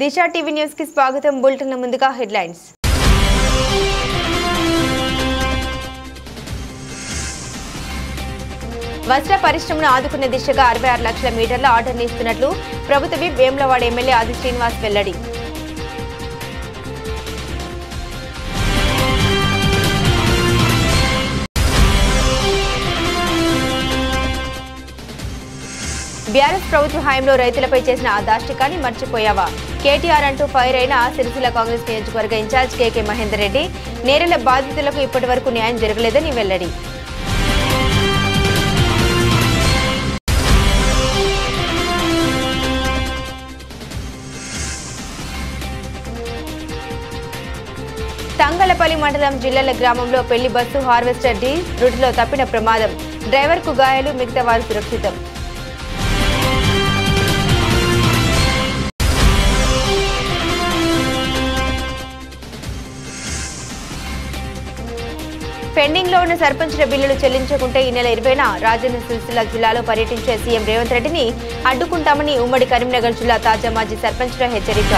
దిశా TV news కి స్వాగతం. Bulletin ముందుగా హెడ్లైన్స్. వస్త్ర పరిశ్రమను ఆదుకునే దిశగా 66 లక్షల మీటర్ల ఆర్డర్లు ఇస్తున్నట్లు ప్రభుత్వ విప్ వేములవాడ ఎమ్మెల్యే ఆది శ్రీనివాస్ వెల్లడి. బీఆర్ఎస్ ప్రభుత్వ హయాంలో రైతులపై చేసిన ఆ దాష్టికాన్ని మర్చిపోయావా? కేటీఆర్ అంటూ ఫైర్ అయిన సిరిసిల్ల కాంగ్రెస్ నియోజకవర్గ ఇన్ఛార్జ్ కేకే మహేందర్ రెడ్డి. నేరెల బాధితులకు ఇప్పటి వరకు న్యాయం జరగలేదని వెల్లడి. తంగలపల్లి మండలం జిల్లాల గ్రామంలో పెళ్లి బస్సు హార్వెస్టర్ డి రూట్లో తప్పిన ప్రమాదం. డ్రైవర్కు గాయాలు, మిగతా వారు సురక్షితం. పెండింగ్ లో ఉన్న సర్పంచుల బిల్లులు చెల్లించకుంటే ఈ నెల 20న రాజన్న సిరిసిల్ల జిల్లాలో పర్యటించే సీఎం రేవంత్ రెడ్డిని అడ్డుకుంటామని ఉమ్మడి కరీంనగర్ జిల్లా తాజా మాజీ సర్పంచుల హెచ్చరిక.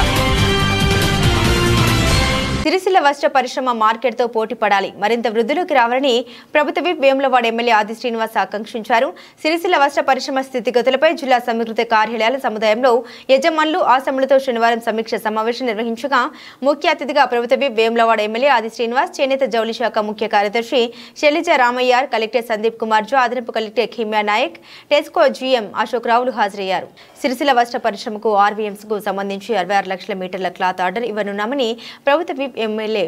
సిరిసిల్ల వస్త్ర పరిశ్రమ మార్కెట్తో పోటీ పడాలి, మరింత వృద్ధిలోకి రావాలని ప్రభుత్వ విప్ వేములవాడ ఎమ్మెల్యే ఆది శ్రీనివాస్ ఆకాంక్షించారు. సిరిసిల్ల వస్త్ర పరిశ్రమ స్థితిగతులపై జిల్లా సమీకృత కార్యాలయాల సముదాయంలో యజమానులు ఆసాములతో శనివారం సమీక్ష సమావేశం నిర్వహించగా ముఖ్య అతిథిగా ప్రభుత్వ విప్ వేములవాడ ఎమ్మెల్యే ఆది శ్రీనివాస్, చేనేత జౌళి శాఖ ముఖ్య కార్యదర్శి శైలజ రామయ్య, కలెక్టర్ సందీప్ కుమార్ జో, అదనపు కలెక్టర్ ఖిమ్యా నాయక్, టెస్కో జీఎం అశోక్ రావులు హాజరయ్యారు. సిరిసిల్ల వస్త్ర పరిశ్రమకు ఆర్వీఎంస్కు సంబంధించి 66 లక్షల మీటర్ల క్లాత్ ఆర్డర్ ఇవ్వనున్నామని ప్రభుత్వ విప్ ఎమ్మెల్యే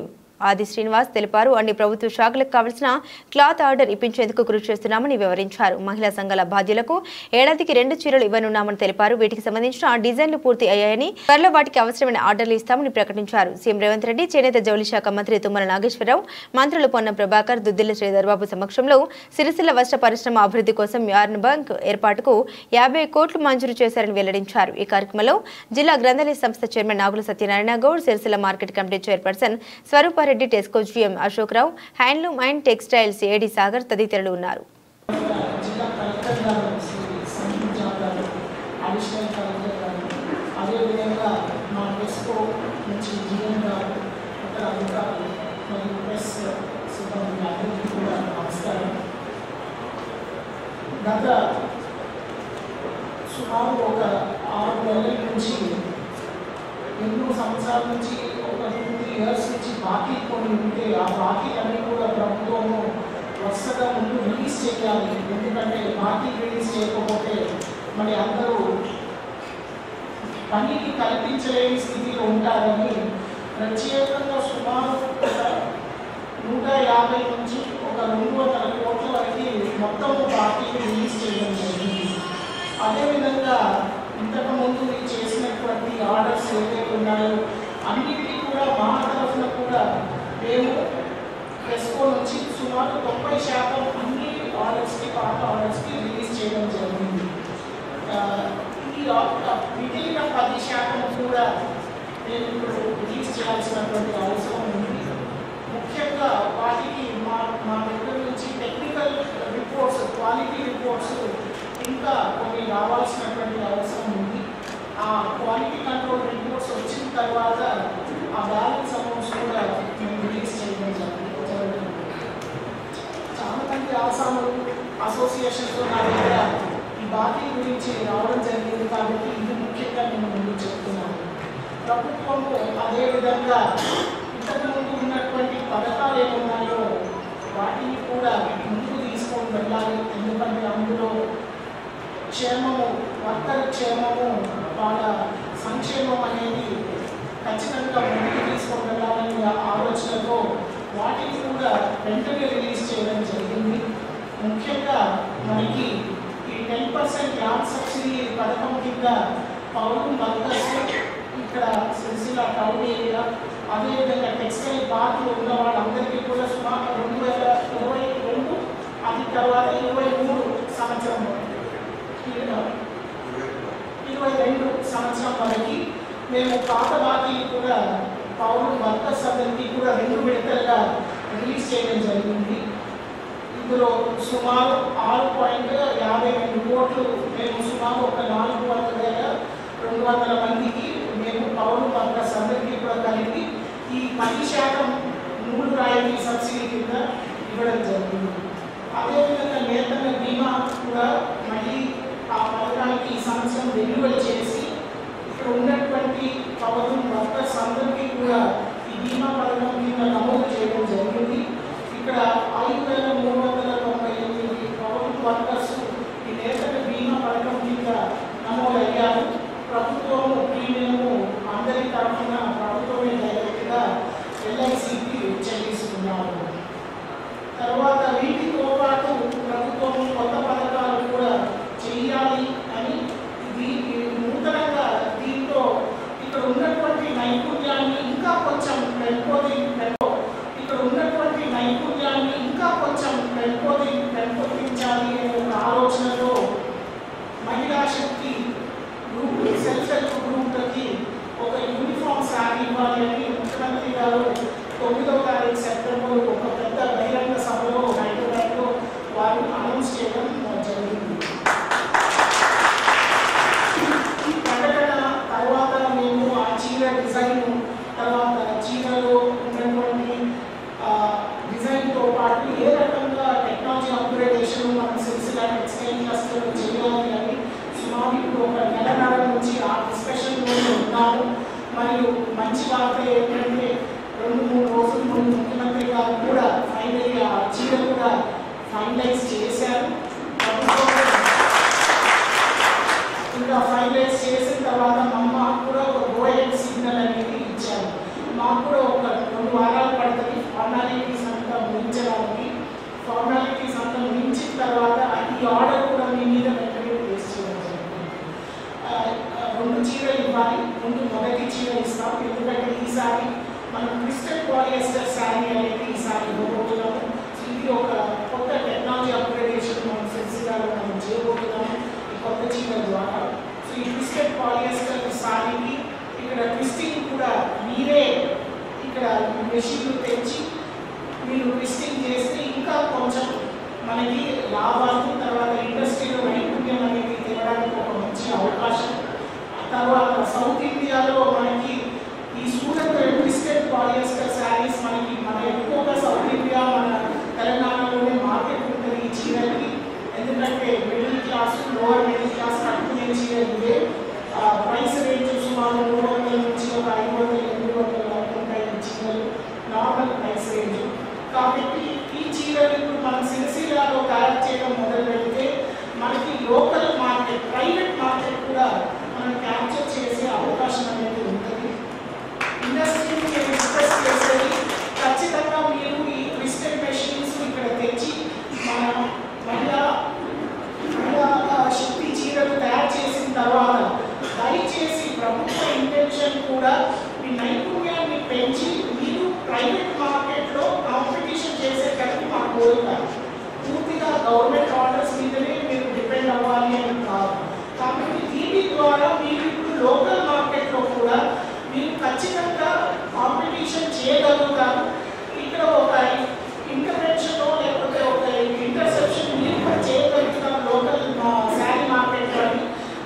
ఆది శ్రీనివాస్ తెలిపారు. అన్ని ప్రభుత్వ శాఖలకు కావలసిన క్లాత్ ఆర్డర్ ఇప్పించేందుకు కృషి చేస్తున్నామని వివరించారు. మహిళా సంఘాల బాధ్యులకు ఏడాదికి 2 చీరలు ఇవ్వనున్నామని తెలిపారు. వీటికి సంబంధించిన డిజైన్లు పూర్తి అయ్యాయని, త్వరలో వాటికి అవసరమైన ఆర్డర్లు ఇస్తామని ప్రకటించారు. సీఎం రేవంత్ రెడ్డి, చేనేత జౌళి శాఖ మంత్రి తుమ్మల నాగేశ్వరరావు, మంత్రులు పొన్నం ప్రభాకర్, దుద్దిల్ల శ్రీధర్బాబు సమక్షంలో సిరిసిల్ల వస్త్ర పరిశ్రమ అభివృద్ధి కోసం యార్న్ బ్యాంక్ ఏర్పాటుకు 50 కోట్లు మంజూరు చేశారని వెల్లడించారు. ఈ కార్యక్రమంలో జిల్లా గ్రంథాలయ సంస్థ chairman Nagula Satyanarayana Goud, Sircilla market committee chairperson Swarupa Reddy, TESCO GM Ashok Rao, handloom and textiles AD Sagar తదితరులు ఉన్నారు. గత సుమారు ఒక 6 నెలల నుంచి, ఎన్నో సంవత్సరాల నుంచి, ఒక 2-3 ఇయర్స్ నుంచి బాకీ కొన్ని ఉంటే ఆ బాకీలన్నీ కూడా ప్రభుత్వము వరుసగా ముందు రిలీజ్ చేయాలి. ఎందుకంటే బాకీ రిలీజ్ చేయకపోతే మరి అందరూ పనికి కల్పించలేని స్థితిలో ఉంటారని ప్రత్యేకంగా సుమారు 150 నుంచి ఒక 200 కోట్ల వరకు మొత్తం బాకీని రిలీజ్ చేయడం జరిగింది. అదేవిధంగా ఇంతకుముందు చేసినటువంటి ఆర్డర్స్ ఏవైతే ఉన్నాయో అన్నిటికీ కూడా మా తరఫున కూడా మేము టెస్కో నుంచి సుమారు 90% అన్ని ఆర్డర్స్కి, పాత ఆర్డర్స్కి రిలీజ్ చేయడం జరిగింది. ఈ మిగిలిన 10% కూడా మేము ఇప్పుడు రిలీజ్ చేయాల్సినటువంటి అవసరం ఉంది. ముఖ్యంగా వాటికి మా దగ్గర నుంచి టెక్నికల్ రిపోర్ట్స్, క్వాలిటీ రిపోర్ట్స్ ఇంకా కొన్ని రావాల్సినటువంటి అవసరం ఉంది. ఆ క్వాలిటీ కంట్రోల్ రిపోర్ట్స్ వచ్చిన తర్వాత ఆ బ్యాలెన్స్ అమౌంట్స్ కూడా మేము రిలీజ్ చేయడం జరుగుతుంది. చాలామంది ఆసాములు అసోసియేషన్తో నా దగ్గర ఈ బాకీ గురించి రావడం జరిగింది కాబట్టి ఇది ముఖ్యంగా నేను ముందు చెప్తున్నాను. ప్రభుత్వము అదేవిధంగా ఇంతకుముందు ఉన్నటువంటి పథకాలు ఏమున్నాయో వాటిని కూడా ముందుకు తీసుకొని వెళ్ళాలి. ఎందుకంటే అందులో క్షేమము, వర్కర్ క్షేమము, వాళ్ళ సంక్షేమం అనేది ఖచ్చితంగా ముందుకు తీసుకొని వెళ్ళాలనే ఆలోచనతో వాటిని కూడా వెంటనే రిలీజ్ చేయడం జరిగింది. ముఖ్యంగా మనకి ఈ 10% ల్యాండ్ సబ్సిడీ పథకం కింద పౌరు వర్కర్స్ ఇక్కడ సిరిసిల్ల టౌన్ ఏరియా, అదేవిధంగా టెక్స్టైల్ పార్క్లో ఉన్న వాళ్ళందరికీ కూడా సుమారు 2022 అది తర్వాత 23 సంవత్సరం 22 సంవత్సరం వరకు మేము పాత బాకీలు కూడా పౌరు వర్కర్స్ అందరికీ కూడా 2 విడతలుగా రిలీజ్ చేయడం జరిగింది. ఇందులో సుమారు 6.52 కోట్లు మేము సుమారు ఒక 4,200 మందికి మేము పవర్ వర్కర్స్ అందరికీ కూడా కలిపి ఈ 10% నూలు రాయితీ సబ్సిడీ కింద ఇవ్వడం జరిగింది. అదేవిధంగా నేతన్న బీమా కూడా మళ్ళీ ఆ పథకానికి ఈ సంవత్సరం రెన్యువల్ చేసి ఇక్కడ ఉన్నటువంటి పవర్ వర్కర్స్ అందరికీ కూడా ఈ బీమా పథకం కింద నమోదు చేయడం జరిగింది. ఇక్కడ 5,398 పవర్ వర్కర్స్ ఈ నేతన్న బీమా పథకం కింద నమోదయ్యారు. ప్రభుత్వము ప్రీమియము అందరి తరఫున ప్రభుత్వమే డైరెక్ట్గా LICకి చెల్లిస్తున్నారు. తర్వాత వీటితో పాటు ప్రభుత్వం కొత్త పథకాలు కూడా చేయాలి అని ఇది నూతనంగా దీంతో ఇక్కడ ఉన్నటువంటి నైపుణ్యాన్ని ఇంకా కొంచెం పెంపొందించాలి అనే ఒక ఆలోచనతో మహిళా శక్తి గ్రూప్ సెల్ఫ్ హెల్ప్ గ్రూప్లకి ఒక యూనిఫామ్ శారీ ఇవ్వాలి అని ముఖ్యమంత్రి గారు 9వ తారీఖు సెప్టెంబర్ ఒక పెద్ద బహిరంగ సభలో హైదరాబాద్లో వారు అనౌన్స్ చేయడం జరిగింది. ఈ ప్రకటన తర్వాత మేము ఆ చీర డిజైన్ తర్వాత చీరలో ఉన్నటువంటి డిజైన్తో పాటు ఏ రకంగా టెక్నాలజీ అప్గ్రేడేషన్ మనం సిరిసిల్ల టెక్స్టైల్ క్లస్టర్ చేయాలి అని సుమారు ఒక నెలన్నర నుంచి ఆ డిస్కషన్లోనే ఉన్నాము. మరియు మంచి వార్త ఏంటంటే 2-3 రోజుల ముందు ముఖ్యమంత్రి గారు కూడా ఫైనల్ ఆ చీర కూడా ఫైనలైజ్ చేశారు. ఇంకా ఫైనలైజ్ చేసిన తర్వాత మాకు కూడా ఒక గోయల్ సిగ్నల్ అనేది ఇచ్చారు. మాకు కూడా ఒక 2 వారాలు పడుతుంది ఫార్మాలిటీస్ అంతా ముగించడానికి. ఫార్మాలిటీస్ అంతా ముగించిన తర్వాత ఈ ఆర్డర్ కూడా మీ మీద వెంటనే ప్లేస్ చేయడం జరుగుతుంది. 2 చీరలు ఇవ్వాలి. ముందు మొదటి చీర ఇస్తాం, ఎందుకంటే ఈసారి మనం క్రిస్టల్ పాలియస్టర్ శారీ అనేది ఈసారి ఇవ్వబోతున్నాము. ఇది ఒక కొత్త టెక్నాలజీ అప్గ్రేడేషన్ మనం సిరిసిల్లలో మనం చేయబోతున్నాము ఈ కొత్త చీరల ద్వారా. సో ఈ క్రిస్టల్ పాలియస్టర్ శారీకి ఇక్కడ ట్విస్టింగ్ కూడా మీరే ఇక్కడ మెషిన్లు తెచ్చి మీరు ట్విస్టింగ్ చేస్తే ఇంకా కొంచెం మనకి లాభాలు, తర్వాత ఇండస్ట్రీలో నైపుణ్యం అనేది తినడానికి ఒక మంచి అవకాశం. తర్వాత సౌత్ ఇండియాలో మనకి ఈ సూరత్ ట్విస్టెడ్ పాలియస్టర్ శారీస్ మనకి ఎక్కువగా సౌత్ ఇండియా మన తెలంగాణలోనే మార్కెట్ ఉంటుంది ఈ చీరలకి. ఎందుకంటే middle class lower middle class కట్టుకునే చీరలు ఇవే. ప్రైస్ రేంజ్ సుమారు 300 నుంచి ఒక 500-800 వరకు ఉంటాయి ఈ చీరలు నార్మల్ ప్రైస్ రేంజ్. కాబట్టి ఈ చీరలు ఇప్పుడు మనం సిరిసిల్లలో తయారు చేయడం మొదలు పెడితే మనకి లోకల్ మార్కెట్, ప్రైవేట్ మార్కెట్ కూడా మనం క్యాప్చర్ చేసే అవకాశం అనేది ఉంటుంది. ఇండస్ట్రీని నేను డిస్కస్ చేసేది ఖచ్చితంగా మీరు ఈ ట్విస్టెడ్ మెషిన్స్ ఇక్కడ తెచ్చి మన మహిళా శక్తి చీరలు తయారు చేసిన తర్వాత దయచేసి ప్రభుత్వ ఇంటెన్షన్ కూడా మీ నైపుణ్యాన్ని పెంచి మీరు ప్రైవేట్ మార్కెట్లో కాంపిటీషన్ చేసేటట్టు మా కోరిక. పూర్తిగా గవర్నమెంట్ ఆర్డర్స్ మీదనే మీరు డిపెండ్ అవ్వాలి అని కాదు. కాబట్టి దీని ద్వారా మీరు ఇప్పుడు లోకల్ మార్కెట్లో కూడా మీరు ఖచ్చితంగా కాంపిటీషన్ చేయగలుగుతారు. ఇక్కడ ఒక ఇంటర్వెన్షన్ లేకపోతే ఒక ఇంటర్సెప్షన్ మీరు కూడా చేయగలుగుతారు లోకల్ శారీ మార్కెట్ అని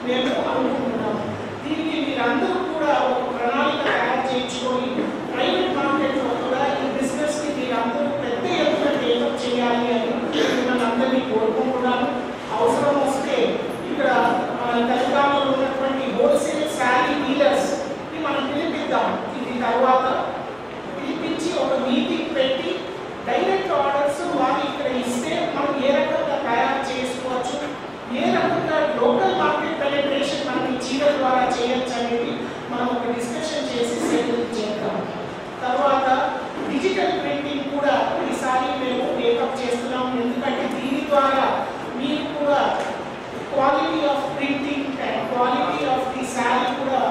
మేము అనుకుంటున్నాము. దీనికి మీరందరూ కూడా ఒక ప్రణాళిక తయారు చేయించుకొని ప్రైవేట్ మార్కెట్లో కూడా ఈ బిజినెస్ని మీరందరూ పెద్ద ఎత్తున టేకప్ చేయాలి అని మిమ్మల్ని అందరినీ కోరుకుంటున్నాను. అవసరం వస్తే ఇక్కడ మన తెలంగాణలో ఉన్నటువంటి హోల్సేల్ శారీ డీలర్స్ని మనం పిలిపిద్దాం. ఇది తర్వాత పిలిపించి ఒక మీటింగ్ పెట్టి డైరెక్ట్ ఆర్డర్స్ వాళ్ళు ఇక్కడ ఇస్తే మనం ఏ రకంగా తయారు చేసుకోవచ్చు, ఏ రకంగా లోకల్ మార్కెట్ పెనెట్రేషన్ మనం ఈ చీరల ద్వారా చేయొచ్చు అనేది మనం ఒక డిస్కషన్ చేసి సెటిల్ చేద్దాం. తర్వాత డిజిటల్ ప్రింటింగ్ కూడా ఈసారి మేము మేకప్ చేస్తున్నాం. ఎందుకంటే దీని ద్వారా మీరు కూడా quality of printing and quality of the sari కూడా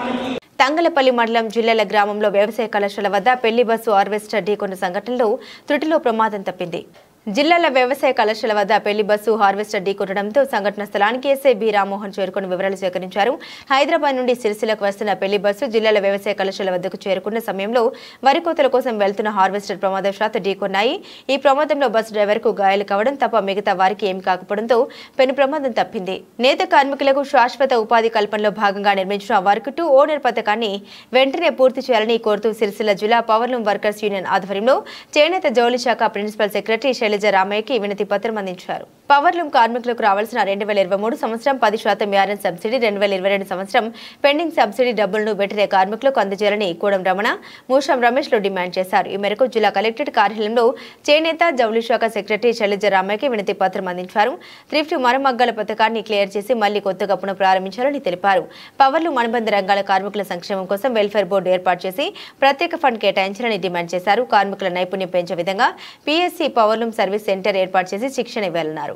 మనకి. తంగలపల్లి మండలం జిల్లెల గ్రామంలో వ్యవసాయ కళాశాల వద్ద పెళ్లి బస్సు హార్వెస్టర్ ఢీకొన్న సంఘటనలో త్రుటిలో ప్రమాదం తప్పింది. జిల్లాల వ్యవసాయ కళాశాల వద్ద పెళ్లి బస్సు హార్వెస్టర్ ఢీకొట్టడంతో సంఘటన స్థలానికి ఎస్ఐ బి రామ్మోహన్ చేరుకుని వివరాలు సేకరించారు. హైదరాబాద్ నుండి సిరిసిల్లకు వస్తున్న పెళ్లి బస్సు జిల్లాల వ్యవసాయ కళాశాల వద్దకు చేరుకున్న సమయంలో వరి కోతల కోసం వెళ్తున్న హార్వెస్టర్ ప్రమాదవశాత్తు ఢీకొన్నాయి. ఈ ప్రమాదంలో బస్సు డ్రైవర్కు గాయాలు కావడం తప్ప మిగతా వారికి ఏమి కాకపోవడంతో పెను ప్రమాదం తప్పింది. నేత కార్మికులకు శాశ్వత ఉపాధి కల్పనలో భాగంగా నిర్మించిన వర్క్ టు ఓనర్ పథకాన్ని వెంటనే పూర్తి చేయాలని కోరుతూ సిరిసిల్ల జిల్లా పవర్లూమ్ వర్కర్స్ యూనియన్ ఆధ్వర్యంలో చేనేత జౌళి శాఖ ప్రిన్సిపల్ సెక్రటరీ రామయ్యకి వినతి పత్రం అందించారు. పవర్లూమ్ కార్మికులకు రావాల్సిన 2023 సంవత్సరం 10% యారన్ సబ్సిడీ, 2022 సంవత్సరం పెండింగ్ సబ్సిడీ డబ్బులను వెంటనే కార్మికులకు అందజేయాలని కోడం రమణ, మూషం రమేష్లు డిమాండ్ చేశారు. ఈ మేరకు జిల్లా కలెక్టరేట్ కార్యాలయంలో చేనేత జౌళి శాఖ సెక్రటరీ శైలజ రామయ్యకి వినతి పత్రం అందించారు. థ్రిఫ్ట్ మరమగ్గాల పథకాన్ని క్లియర్ చేసి మళ్లీ కొత్తగా పునఃప్రారంభించాలని తెలిపారు. పవర్లూమ్ అనుబంధ రంగాల కార్మికుల సంక్షేమం కోసం వెల్ఫేర్ బోర్డు ఏర్పాటు చేసి ప్రత్యేక ఫండ్ కేటాయించాలని డిమాండ్ చేశారు. కార్మికుల నైపుణ్యం పెంచే విధంగా PSC పవర్లూమ్ సర్వీస్ సెంటర్ ఏర్పాటు చేసి శిక్షణ ఇవ్వాలన్నారు.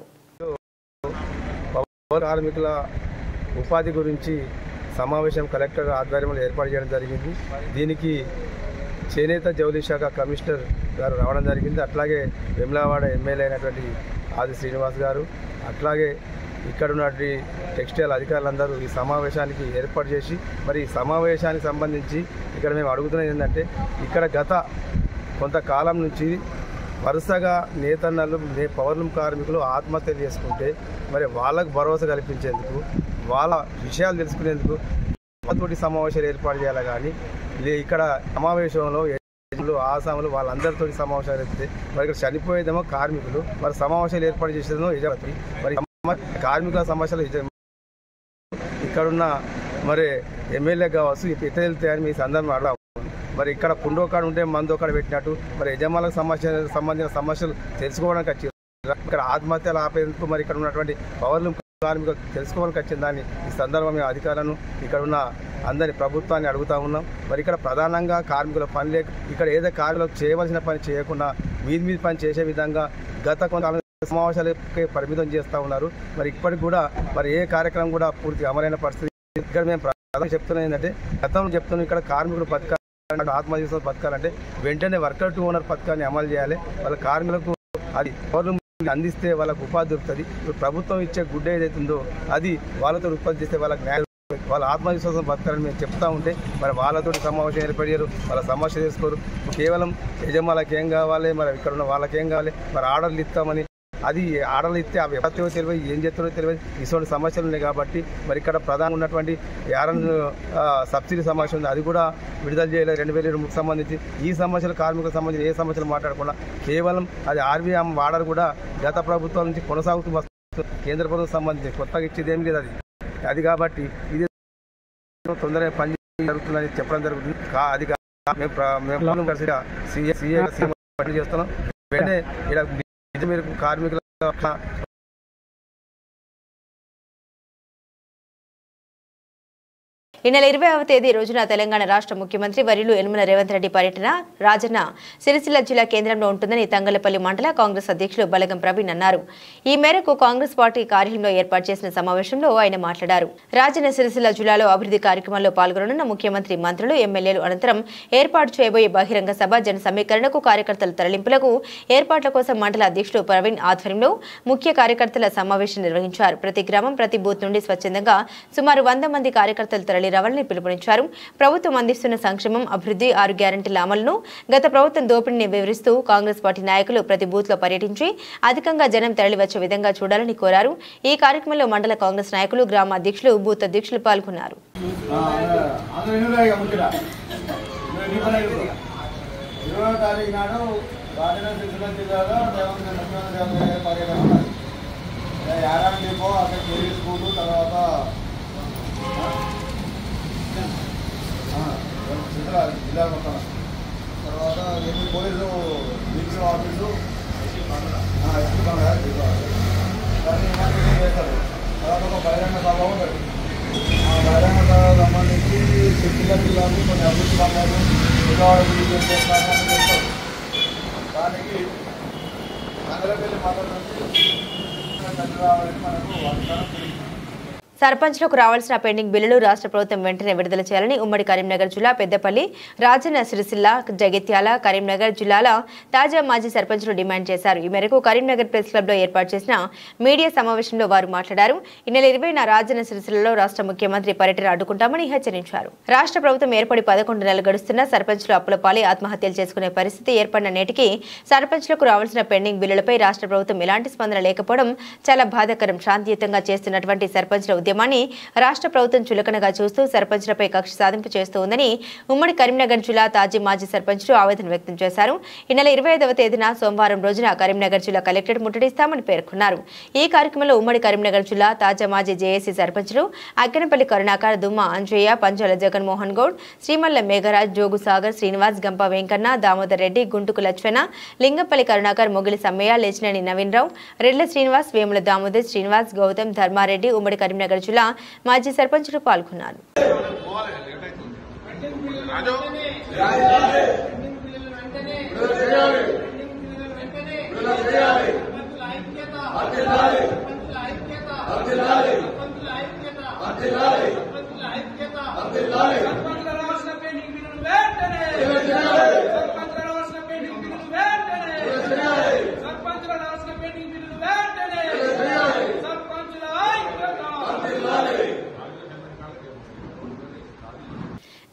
కార్మికుల ఉపాధి గురించి సమావేశం కలెక్టర్ ఆధ్వర్యంలో ఏర్పాటు చేయడం జరిగింది. దీనికి చేనేత జౌళి శాఖ కమిషనర్ గారు రావడం జరిగింది. అట్లాగే వేములవాడ ఎమ్మెల్యే అయినటువంటి ఆది శ్రీనివాస్ గారు, అట్లాగే ఇక్కడ ఉన్నటువంటి టెక్స్టైల్ అధికారులందరూ ఈ సమావేశానికి ఏర్పాటు చేసి మరి ఈ సమావేశానికి సంబంధించి ఇక్కడ మేము అడుగుతున్నది ఏంటంటే, ఇక్కడ గత కొంతకాలం నుంచి వరుసగా నేతన్నలు పవర్లూమ్ కార్మికులు ఆత్మహత్యలు చేసుకుంటే మరి వాళ్ళకు భరోసా కల్పించేందుకు, వాళ్ళ విషయాలు తెలుసుకునేందుకు తోటి సమావేశాలు ఏర్పాటు చేయాలి. కానీ ఇక్కడ సమావేశంలో ఆసాములు వాళ్ళందరితో సమావేశాలు అయితే మరి ఇక్కడ చనిపోయేదేమో కార్మికులు, మరి సమావేశాలు ఏర్పాటు చేసేదేమో యజమాని. మరి కార్మికుల సమస్యలు ఇక్కడున్న మరి ఎమ్మెల్యే కావచ్చు ఎట్లా వెళ్తాయని మీ సందర్భం అడగ. మరి ఇక్కడ పుండోకాడు ఉంటే మందోకాడు పెట్టినట్టు మరి యజమానులకు సంబంధించిన సమస్యలు తెలుసుకోవడానికి వచ్చింది. ఇక్కడ ఆత్మహత్యలు ఆపేందుకు మరి ఇక్కడ ఉన్నటువంటి పవర్లూమ్ కార్మికులు తెలుసుకోవడానికి వచ్చిన దాన్ని ఈ సందర్భం మేము అధికారులను ఇక్కడ ఉన్న అందరి ప్రభుత్వాన్ని అడుగుతూ ఉన్నాం. మరి ఇక్కడ ప్రధానంగా కార్మికుల పని లేక ఇక్కడ ఏదో కార్మికులకు చేయవలసిన పని చేయకుండా మీద పని చేసే విధంగా గత కొంత సమావేశాలకి పరిమితం చేస్తూ ఉన్నారు. మరి ఇప్పటికి కూడా మరి ఏ కార్యక్రమం కూడా పూర్తిగా అమలైన పరిస్థితి. ఇక్కడ మేము ప్రధానంగా చెప్తున్నాం ఏంటంటే, గతంలో చెప్తున్నాం ఇక్కడ కార్మికులు ఆత్మహత్య బతకాలంటే వెంటనే వర్కర్ టు ఓనర్ పథకాన్ని అమలు చేయాలి. వాళ్ళ కార్మికులకు అది పవర్లూమ్ అందిస్తే వాళ్ళకు ఉపాధి దొరుకుతుంది. ఇప్పుడు ప్రభుత్వం ఇచ్చే గుడ్ ఏదైతుందో అది వాళ్ళతో ఉత్పత్తి చేస్తే వాళ్ళకి న్యాయం, వాళ్ళ ఆత్మవిశ్వాసం బతకాలని మేము చెప్తా ఉంటే మరి వాళ్ళతో సమావేశం ఏర్పడారు, వాళ్ళ సమస్య చేసుకోరు. కేవలం యజమానులకు ఏం కావాలి, మరి ఇక్కడ ఉన్న వాళ్ళకి ఏం కావాలి, మరి ఆర్డర్లు ఇస్తామని అది ఆర్డర్లు ఇస్తే అవి ఎవరితో తెలియదు, ఏం చేస్తారో తెలియదు. ఇటువంటి సమస్యలు ఉన్నాయి కాబట్టి మరి ఇక్కడ ప్రధానంగా ఉన్నటువంటి యారన్ సబ్సిడీ సమస్య ఉంది, అది కూడా విడుదల చేయలేదు 2023 సంబంధించి. ఈ సమస్యలు కార్మికులకు సంబంధించి ఏ సమస్యలు మాట్లాడకుండా కేవలం అది RBM ఆర్డర్ కూడా గత ప్రభుత్వం నుంచి కొనసాగుతూ వస్తుంది. కేంద్ర ప్రభుత్వం సంబంధించి కొత్తగా ఇచ్చేది ఏం లేదు అది కాబట్టి ఇది తొందరగా పని జరుగుతుందని చెప్పడం జరుగుతుంది. అది మేము చేస్తున్నాం. వెంటనే ఇలా మీరు కార్మికుల ఈ నెల 20వ తేదీ రోజున తెలంగాణ రాష్ట్ర ముఖ్యమంత్రి వర్యులు యనమల రేవంత్ రెడ్డి పర్యటన రాజన్న సిరిసిల్ల జిల్లా కేంద్రంలో ఉంటుందని తంగలపల్లి మండల కాంగ్రెస్ అధ్యక్షులు బలగం ప్రవీణ్ అన్నారు. ఈ మేరకు కాంగ్రెస్ పార్టీ కార్యాలయంలో ఏర్పాటు చేసిన సమావేశంలో ఆయన మాట్లాడారు. రాజన్న సిరిసిల్ల జిల్లాలో అభివృద్ధి కార్యక్రమాల్లో పాల్గొననున్న ముఖ్యమంత్రి, మంత్రులు, ఎమ్మెల్యేలు అనంతరం ఏర్పాటు చేయబోయే బహిరంగ సభ, జన సమీకరణకు, కార్యకర్తల తరలింపులకు ఏర్పాట్ల కోసం మండల అధ్యక్షుడు ప్రవీణ్ ఆధ్వర్యంలో ముఖ్య కార్యకర్తల సమావేశం నిర్వహించారు. ప్రతి గ్రామం, ప్రతి బూత్ నుండి స్వచ్ఛందంగా సుమారు 100 మంది కార్యకర్తలు తరలి రావాలని పిలుపునిచ్చారు. ప్రభుత్వం అందిస్తున్న సంక్షేమం, అభివృద్ధి, 6 గ్యారెంటీల అమలును, గత ప్రభుత్వం దోపిడీని వివరిస్తూ కాంగ్రెస్ పార్టీ నాయకులు ప్రతి బూత్ లో పర్యటించి అధికంగా జనం తరలివచ్చే విధంగా చూడాలని కోరారు. ఈ కార్యక్రమంలో మండల కాంగ్రెస్ నాయకులు, గ్రామ అధ్యక్షులు, బూత్ అధ్యక్షులు పాల్గొన్నారు. జిల్లా మొత్తం తర్వాత పోలీసు డివిజన్ ఆఫీసు దాన్ని చేస్తారు. తర్వాత ఒక బహిరంగ సభ ఉంటుంది. ఆ బహిరంగ సభకు సంబంధించి సిరిసిల్ల జిల్లాకు కొన్ని అభివృద్ధి పనులు విజయవాడ చేస్తారు. దానికి తంగలపల్లి మండలం నుంచి రావాలని మనకు వాగ్దానం. సర్పంచ్లకు రావాల్సిన పెండింగ్ బిల్లులు రాష్ట్ర ప్రభుత్వం వెంటనే విడుదల చేయాలని ఉమ్మడి కరీంనగర్ జిల్లా పెద్దపల్లి, రాజన్న సిరిసిల్ల, జగిత్యాల, కరీంనగర్ జిల్లాల తాజా మాజీ సర్పంచ్లు డిమాండ్ చేశారు. ఈ మేరకు కరీంనగర్ ప్రెస్ క్లబ్లో ఏర్పాటు చేసిన మీడియా సమావేశంలో వారు మాట్లాడారు. ఈ నెల 20న రాజన్న సిరిసిల్లలో రాష్ట్ర ముఖ్యమంత్రి పర్యటన అడ్డుకుంటామని హెచ్చరించారు. రాష్ట్ర ప్రభుత్వం ఏర్పడి 11 నెలలు గడుస్తున్న సర్పంచ్లు అప్పుల పాలి ఆత్మహత్యలు చేసుకునే పరిస్థితి ఏర్పడిన నేటికి సర్పంచ్లకు రావాల్సిన పెండింగ్ బిల్లులపై రాష్ట్ర ప్రభుత్వం ఎలాంటి స్పందన లేకపోవడం చాలా బాధాకరం. శాంతియుతంగా చేస్తున్నటువంటి సర్పంచ్ల ఉద్యమాన్ని రాష్ట్ర ప్రభుత్వం చులకనగా చూస్తూ సర్పంచ్లపై కక్ష సాధింపు చేస్తూ ఉందని ఉమ్మడి కరీంనగర్ జిల్లా తాజీ మాజీ సర్పంచ్లు ఆవేదన వ్యక్తం చేశారు. ఈ నెల 25వ తేదీన సోమవారం రోజున కరీంనగర్ జిల్లా కలెక్టరేట్ ముట్టడిస్తామని పేర్కొన్నారు. ఈ కార్యక్రమంలో ఉమ్మడి కరీంనగర్ జిల్లా తాజా మాజీ జేఏసీ సర్పంచ్లు అక్కనపల్లి కరుణాకర్, దుమ్మ అంజయ్య, పంచాల జగన్మోహన్ గౌడ్, శ్రీమల్ల మేఘరాజ్, జోగు సాగర్, శ్రీనివాస్, గంప వెంకన్న, దామోదర్ రెడ్డి, గుంటుకు లక్ష్మణ, లింగంపల్లి కరుణాకర్, మొగిలి సమ్మయ్య, లేచినేని నవీన్ రావు, రెడ్ల శ్రీనివాస్, వేముల దామోదర్, శ్రీనివాస్, గౌతమ్, ధర్మారెడ్డి, ఉమ్మడి కరీంనగర్ జిల్లా మాజీ సర్పంచులు పాల్గొన్నారు.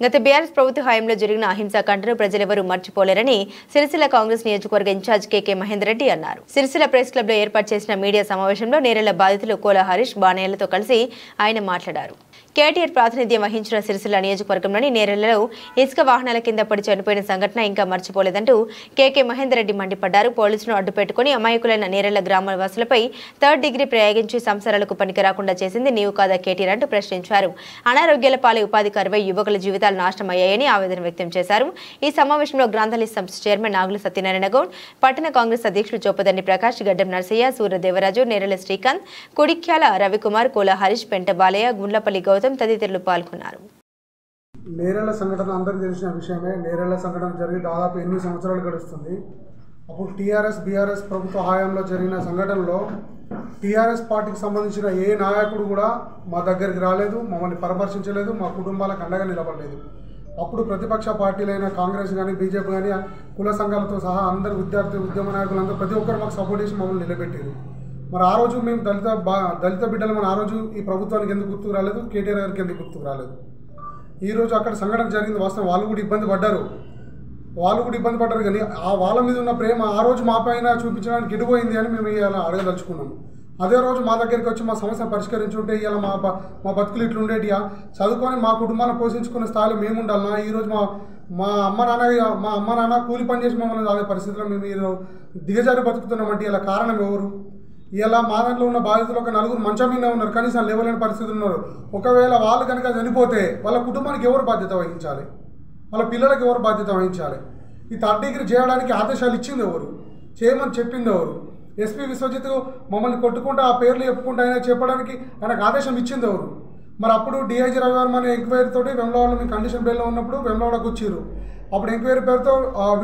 గత బీఆర్ఎస్ ప్రభుత్వ హయాంలో జరిగిన అహింసాకాండను ప్రజలెవరూ మర్చిపోలేరని సిరిసిల్ల కాంగ్రెస్ నియోజకవర్గ ఇన్ఛార్జ్ కేకే మహేందర్ రెడ్డి అన్నారు. సిరిసిల్ల ప్రెస్ క్లబ్ లో ఏర్పాటు చేసిన మీడియా సమావేశంలో నేరెళ్ల బాధితులు కోల హరీష్, బాణేలతో కలిసి ఆయన మాట్లాడారు. కేటీఆర్ ప్రాతినిధ్యం వహించిన సిరిసిల్ల నియోజకవర్గంలోని నేరెళ్లలో ఇసుక వాహనాల కింద పడి చనిపోయిన సంఘటన ఇంకా మర్చిపోలేదంటూ కేకే మహేందర్ రెడ్డి మండిపడ్డారు. పోలీసులను అడ్డుపెట్టుకుని అమాయకులైన నేరెళ్ల గ్రామ వాసులపై 3rd డిగ్రీ ప్రయోగించి సంసారాలకు పనికిరాకుండా చేసింది నీవు కాదా కేటీఆర్ అంటూ ప్రశ్నించారు. అనారోగ్యాల పాలై ఉపాధి కరువై యువకుల జీవితాలు నాశనమయ్యాయని ఆవేదన వ్యక్తం చేశారు. ఈ సమావేశంలో గ్రంథాలయ సంస్థ చైర్మన్ నాగుల సత్యనారాయణ గౌడ్, పట్టణ కాంగ్రెస్ అధ్యక్షులు చోపదండి ప్రకాష్, గడ్డం నర్సయ్య, సూర్యదేవరాజు, నేరెళ్ల శ్రీకాంత్, కుడిక్యాల రవికుమార్, కోల హరీష్, పెంట బాలయ్య, గుండ్లపల్లి గౌతమ్ తదితరులు పాల్గొన్నారు. నేరెళ్ల సంఘటన అందరికీ తెలిసిన విషయమే. నేరెళ్ల సంఘటన జరిగి దాదాపు 8 సంవత్సరాలు గడుస్తుంది. అప్పుడు టీఆర్ఎస్ బీఆర్ఎస్ ప్రభుత్వ హయాంలో జరిగిన సంఘటనలో టీఆర్ఎస్ పార్టీకి సంబంధించిన ఏ నాయకుడు కూడా మా దగ్గరికి రాలేదు, మమ్మల్ని పరామర్శించలేదు, మా కుటుంబాలకు అండగా నిలబడలేదు. అప్పుడు ప్రతిపక్ష పార్టీలైన కాంగ్రెస్ కానీ బీజేపీ కానీ కుల సంఘాలతో సహా అందరు విద్యార్థి ఉద్యమ నాయకులందరూ ప్రతి ఒక్కరు మాకు సపోర్ట్ చేసి మమ్మల్ని నిలబెట్టారు. మరి ఆ రోజు మేము దళిత బిడ్డలు మన ఆ రోజు ఈ ప్రభుత్వానికి ఎందుకు గుర్తుకు రాలేదు, కేటీఆర్ గారికి ఎందుకు గుర్తుకు రాలేదు? ఈరోజు అక్కడ సంఘటన జరిగింది వాస్తవం. వాళ్ళు కూడా ఇబ్బంది పడ్డారు కానీ ఆ వాళ్ళ మీద ఉన్న ప్రేమ ఆ రోజు మా పైన చూపించడానికి ఎటుపోయింది అని మేము ఇవాళ అడగదలుచుకున్నాము. అదే రోజు మా దగ్గరికి వచ్చి మా సమస్య పరిష్కరించుంటే ఇవాళ మా బతుకులు ఇట్లు ఉండేటియా, చదువుకొని మా కుటుంబాన్ని పోషించుకునే స్థాయిలో మేము ఉండాలన్నా. ఈరోజు మా అమ్మ నాన్న కూలి పని చేసి మమ్మల్ని అదే పరిస్థితిలో మేము ఈరోజు దిగజారి బతుకుతున్నామంటే ఇలా కారణం ఎవరు? ఇలా మా దాంట్లో ఉన్న బాధితులు ఒక 4 మంచం మీద ఉన్నారు, కనీసం లేవలేని పరిస్థితులు ఉన్నారు. ఒకవేళ వాళ్ళు కనుక చనిపోతే వాళ్ళ కుటుంబానికి ఎవరు బాధ్యత వహించాలి? వాళ్ళ పిల్లలకు ఎవరు బాధ్యత వహించాలి? ఈ 3rd డిగ్రీ చేయడానికి ఆదేశాలు ఇచ్చింది ఎవరు? చేయమని చెప్పింది ఎవరు? ఎస్పీ విశ్వజిత్ మమ్మల్ని కొట్టుకుంటూ ఆ పేర్లు చెప్పుకుంటూ ఆయన చెప్పడానికి ఆయనకు ఆదేశం ఇచ్చింది ఎవరు? మరి అప్పుడు డిఐజీ రవివర్మ ఎంక్వైరీ తోటి వెమ్లవాడలో మీ కండిషన్ బెయిల్లో ఉన్నప్పుడు వెమ్లవాడకు వచ్చారు. అప్పుడు ఎంక్వైరీ పేరుతో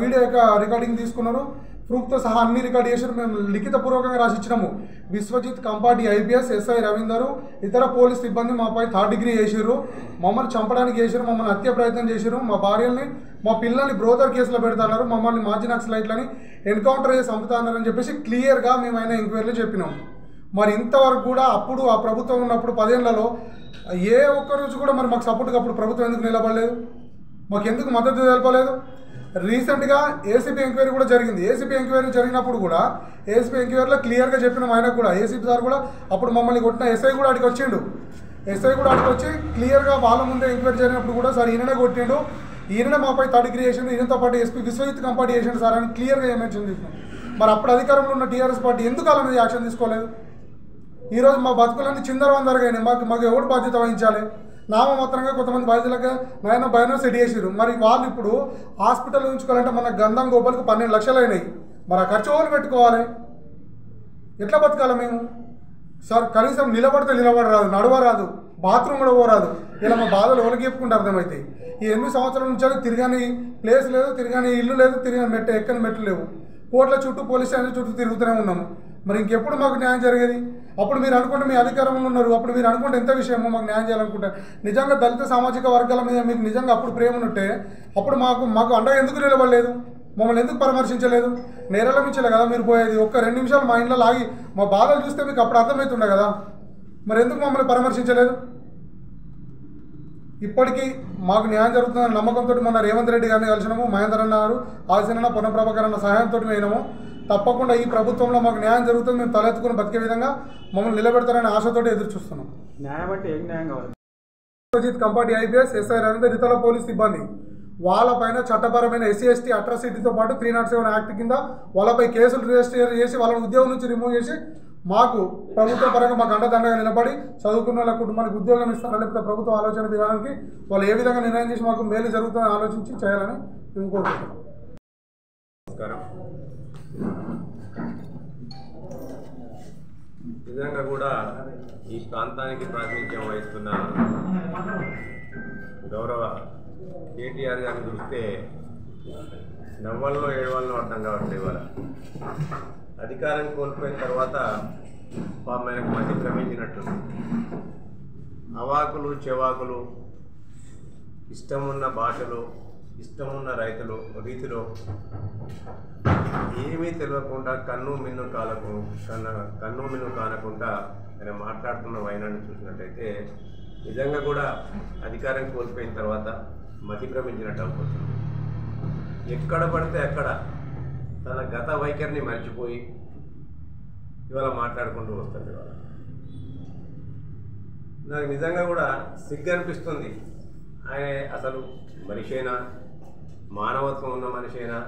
వీడియో యొక్క రికార్డింగ్ తీసుకున్నారు, ప్రూఫ్తో సహా అన్ని రికార్డ్ చేశారు. మేము లిఖితపూర్వకంగా రాసి ఇచ్చినాము. విశ్వజిత్ కంపాటి ఐపీఎస్, ఎస్ఐ రవీందరు, ఇతర పోలీస్ సిబ్బంది మాపై 3rd డిగ్రీ చేసారు, మమ్మల్ని చంపడానికి చేశారు, మమ్మల్ని హత్య ప్రయత్నం చేశారు, మా భార్యల్ని మా పిల్లల్ని బ్రోదర్ కేసులో పెడతాన్నారు, మమ్మల్ని మాజీ నక్సలైట్లని ఎన్కౌంటర్ చేసి చంపుతారని చెప్పేసి క్లియర్గా మేము ఆయన ఎంక్వైరీలో చెప్పినాం. మరి ఇంతవరకు కూడా అప్పుడు ఆ ప్రభుత్వం ఉన్నప్పుడు 10 ఏళ్లలో ఏ ఒక్క రోజు కూడా మరి మాకు సపోర్ట్గా అప్పుడు ప్రభుత్వం ఎందుకు నిలబడలేదు? మాకు ఎందుకు మద్దతు తెలపలేదు? రీసెంట్గా ఏసీపీ ఎంక్వైరీ కూడా జరిగింది. ఏసీపీ ఎంక్వైరీ జరిగినప్పుడు కూడా ఏసీపీ ఎంక్వైరీలో క్లియర్గా చెప్పినాం. ఆయనకు కూడా ఏసీపీ సార్ కూడా అప్పుడు మమ్మల్ని కొట్టిన ఎస్ఐ కూడా అడిగి వచ్చిండు. ఎస్ఐ కూడా అడిగి వచ్చి క్లియర్గా వాళ్ళ ముందే ఎంక్వైరీ జరిగినప్పుడు కూడా సార్ ఈయననే కొట్టిండు, ఈయన మాపై 3rd డిగ్రీ చేసిండు, ఈయనతో పాటు ఎస్పీ విశ్వజిత్ కంపాటి చేసిండు సార్ అని క్లియర్గా మెన్షన్ చేసినాం. మరి అప్పుడు అధికారంలో ఉన్న టీఆర్ఎస్ పార్టీ ఎందుకు అలా మీద యాక్షన్ తీసుకోలేదు? ఈరోజు మా బతుకులన్నీ చిందరవందరగానే మాకు ఎవరు బాధ్యత వహించాలి? నామమాత్రంగా కొంతమంది బాధితులకు భయనో సెట్ చేసారు. మరి వాళ్ళు ఇప్పుడు హాస్పిటల్ ఉంచుకోవాలంటే మన గంధం గోపాలకు 12 లక్షలు అయినాయి. మరి ఆ ఖర్చు ఎవరు పెట్టుకోవాలి? ఎట్లా బతకాలి మేము? సార్ కనీసం నిలబడితే నిలబడరాదు, నడవరాదు, బాత్రూమ్ కూడా పోరాదు. ఇలా మా బాధలు ఎవరికి చెప్పుకుంటే అర్థమవుతాయి. ఈ 8 సంవత్సరాల నుంచి తిరగని ప్లేస్ లేదు, తిరగని ఇల్లు లేదు, తిరగని ఎక్కని మెట్లు లేవు. కోట్ల చుట్టూ పోలీస్ స్టేషన్ చుట్టూ తిరుగుతూనే ఉన్నాము. మరి ఇంకెప్పుడు మాకు న్యాయం జరిగేది? అప్పుడు మీరు అనుకుంటే మీ అధికారంలో ఉన్నారు, అప్పుడు మీరు అనుకుంటే ఎంత విషయమో మాకు న్యాయం చేయాలనుకుంటే, నిజంగా దళిత సామాజిక వర్గాల మీద మీకు నిజంగా అప్పుడు ప్రేమ ఉంటే అప్పుడు మాకు అండగా ఎందుకు నిలబడలేదు? మమ్మల్ని ఎందుకు పరామర్శించలేదు? నేరల మించలే కదా మీరు పోయేది. ఒక్క 2 నిమిషాలు మా ఇంట్లో లాగి మా బాధలు చూస్తే మీకు అప్పుడు అర్థమవుతుండే కదా, మరి ఎందుకు మమ్మల్ని పరామర్శించలేదు? ఇప్పటికీ మాకు న్యాయం జరుగుతుందన్న నమ్మకంతో మొన్న రేవంత్ రెడ్డి గారిని కలిసినాము, మహేందర్ అన్న గారు, ఆశీనన్న, పొన్న ప్రభాకర్ అన్న సహాయంతో అయినాము. తప్పకుండా ఈ ప్రభుత్వంలో మాకు న్యాయం జరుగుతుంది, మేము తలెత్తుకుని బతికే విధంగా మమ్మల్ని నిలబెడతారనే ఆశతోటి ఎదురు చూస్తున్నాం. న్యాయం అంటే ఏం న్యాయం కావాలి? అజిత్ కంపాటి ఐపీఎస్, ఎస్ఐ రవీందర్, ఇతర పోలీస్ సిబ్బంది వాళ్ళపైన చట్టపరమైన ఎస్సీ ఎస్టీ అట్రాసిటీతో పాటు 307 యాక్ట్ కింద వాళ్ళపై కేసులు రిజిస్టర్ చేసి వాళ్ళని ఉద్యోగం నుంచి రిమూవ్ చేసి మాకు ప్రభుత్వ పరంగా మాకు అండదండగా నిలబడి చదువుకున్న వాళ్ళ కుటుంబానికి ఉద్యోగం ఇస్తారా, లేకపోతే ప్రభుత్వ ఆలోచన విధానానికి వాళ్ళు ఏ విధంగా నిర్ణయం చేసి మాకు మేలు జరుగుతుందని ఆలోచించి చేయాలని మేము కోరుకుంటున్నాం. నిజంగా కూడా ఈ ప్రాంతానికి ప్రాతినిధ్యం వహిస్తున్న గౌరవ కేటీఆర్ గారిని చూస్తే నవ్వల్లో ఏడవల్లో అర్థం కావట్లేదు. ఇవాళ అధికారం కోల్పోయిన తర్వాత మనకు మధ్య భ్రమించినట్టు అవాకులు చెవాకులు, ఇష్టమున్న భాషలు, ఇష్టమున్న రీతిలో ఏమీ తెలియకుండా కన్ను మిన్ను కానకుండా ఆయన మాట్లాడుతున్న వైనాన్ని చూసినట్టయితే నిజంగా కూడా అధికారం కోల్పోయిన తర్వాత మతి భ్రమించినట్టు అవుతుంది. ఎక్కడ పడితే అక్కడ తన గత వైఖరిని మర్చిపోయి ఇవాళ మాట్లాడుకుంటూ వస్తుంది. ఇవాళ నాకు నిజంగా కూడా సిగ్గు అనిపిస్తుంది. ఆయన అసలు మనిషైనా, మానవత్వం ఉన్న మనిషైనా,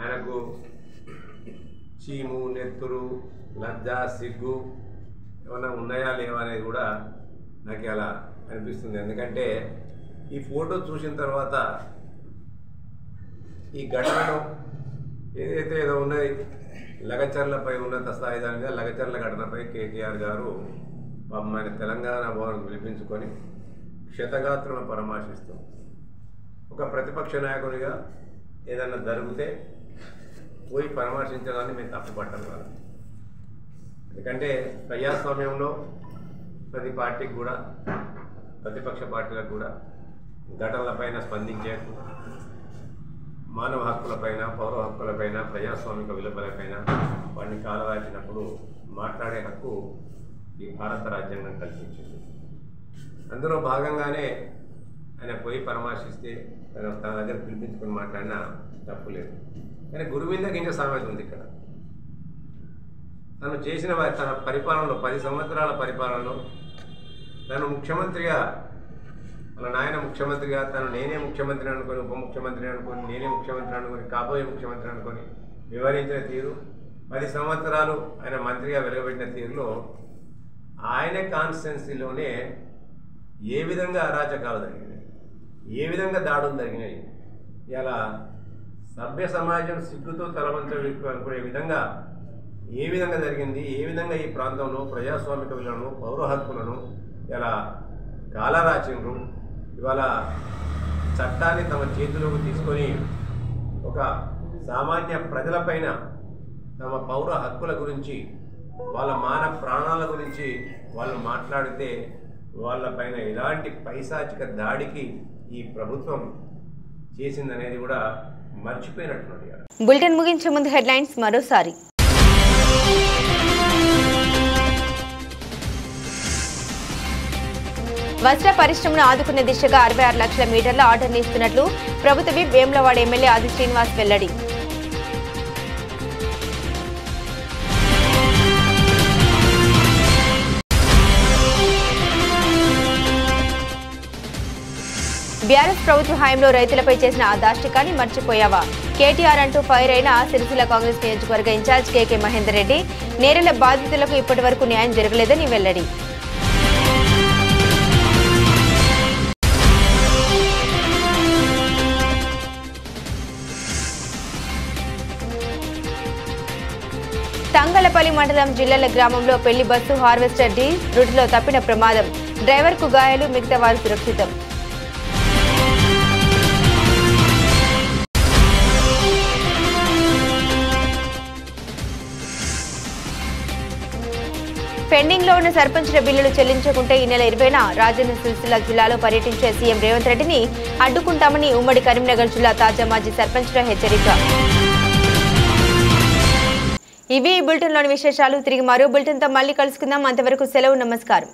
ఆయనకు చీము, నెత్తురు, లజ్జ, సిగ్గు ఏమన్నా ఉన్నాయా లేవా అనేది కూడా నాకు అలా అనిపిస్తుంది. ఎందుకంటే ఈ ఫోటో చూసిన తర్వాత ఈ ఘటనను ఏదైతే ఏదో ఉన్నది లగచర్లపై ఉన్నత స్థాయి దాని మీద లగచర్ల ఘటనపై కేటీఆర్ గారు ఆయన తెలంగాణ భవన్ పిలిపించుకొని క్షతగాత్రులను పరామర్శిస్తూ ఒక ప్రతిపక్ష నాయకునిగా ఏదన్నా జరిగితే పోయి పరామర్శించడాన్ని మేము తప్పుపట్టం కాదు. ఎందుకంటే ప్రజాస్వామ్యంలో ప్రతి పార్టీకి కూడా, ప్రతిపక్ష పార్టీలకు కూడా ఘటనలపైన స్పందించే, మానవ హక్కులపైన, పౌర హక్కులపైన, ప్రజాస్వామిక విలువలపైన వాటిని కాలరాచినప్పుడు మాట్లాడే హక్కు ఈ భారత రాజ్యాంగం కల్పించింది. అందులో భాగంగానే ఆయన పోయి పరామర్శిస్తే తన దగ్గర పిలిపించుకొని మాట్లాడినా తప్పు లేదు. కానీ గురువింద గింజ సామెత ఉంది ఇక్కడ. తను చేసిన తన పరిపాలనలో 10 సంవత్సరాల పరిపాలనలో తను ముఖ్యమంత్రిగా, వాళ్ళ నాయన ముఖ్యమంత్రిగా, తను నేనే ముఖ్యమంత్రి అనుకొని, ఉప ముఖ్యమంత్రి అనుకొని, నేనే ముఖ్యమంత్రి అనుకొని, కాబోయే ముఖ్యమంత్రి అనుకొని వివరించిన తీరు, 10 సంవత్సరాలు ఆయన మంత్రిగా వెలువబెట్టిన తీరులో ఆయన కాన్స్టిట్యున్సీలోనే ఏ విధంగా అరాచకాలు జరిగినాయి, ఏ విధంగా దాడులు జరిగినాయి, ఇలా సభ్య సమాజం సిగ్గుతో తలవంచనుకునే విధంగా ఏ విధంగా జరిగింది, ఏ విధంగా ఈ ప్రాంతంలో ప్రజాస్వామిక విలువలను, పౌర హక్కులను ఇలా కాలరాచిండ్రు. ఇవాళ చట్టాన్ని తమ చేతిలోకి తీసుకొని ఒక సామాన్య ప్రజలపైన తమ పౌర హక్కుల గురించి, వాళ్ళ మానవ ప్రాణాల గురించి వాళ్ళు మాట్లాడితే వాళ్ళపైన ఎలాంటి పైశాచిక దాడికి ఈ ప్రభుత్వం చేసిందనేది కూడా మర్చిపోయినట్టున్నారు. బులెటిన్ ముగించే ముందు హెడ్లైన్స్ మరోసారి. వస్త్ర పరిశ్రమను ఆదుకునే దిశగా 66 లక్షల మీటర్ల ఆర్డర్లు ఇస్తున్నట్లు ప్రభుత్వ విప్ వేములవాడ ఎమ్మెల్యే ఆది శ్రీనివాస్ వెల్లడి. బీఆర్ఎస్ ప్రభుత్వ హయాంలో రైతులపై చేసిన ఆ దాష్టికాన్ని మర్చిపోయావా? కేటీఆర్ అంటూ ఫైర్ అయిన సిరిసిల్ల కాంగ్రెస్ నియోజకవర్గ ఇన్ఛార్జ్ కేకే మహేందర్ రెడ్డి. నేరెల బాధితులకు ఇప్పటి వరకు న్యాయం జరగలేదని వెల్లడి. తంగలపల్లి మండలం జిల్లాల గ్రామంలో పెళ్లి బస్సు హార్వెస్టర్ డి రూట్లో తప్పిన ప్రమాదం. డ్రైవర్కు గాయాలు, మిగతా వారు సురక్షితం. పెండింగ్ లో ఉన్న సర్పంచుల బిల్లులు చెల్లించకుంటే ఈ నెల 20న రాజన్న సిరిసిల్ల జిల్లాలో పర్యటించే సీఎం రేవంత్ రెడ్డిని అడ్డుకుంటామని ఉమ్మడి కరీంనగర్ జిల్లా తాజా మాజీ సర్పంచుల హెచ్చరిక. ఇవి ఈ బులెటిన్లోని విశేషాలు. తిరిగి మరో బులెటిన్తో మళ్ళీ కలుసుకుందాం. అంతవరకు సెలవు. నమస్కారం.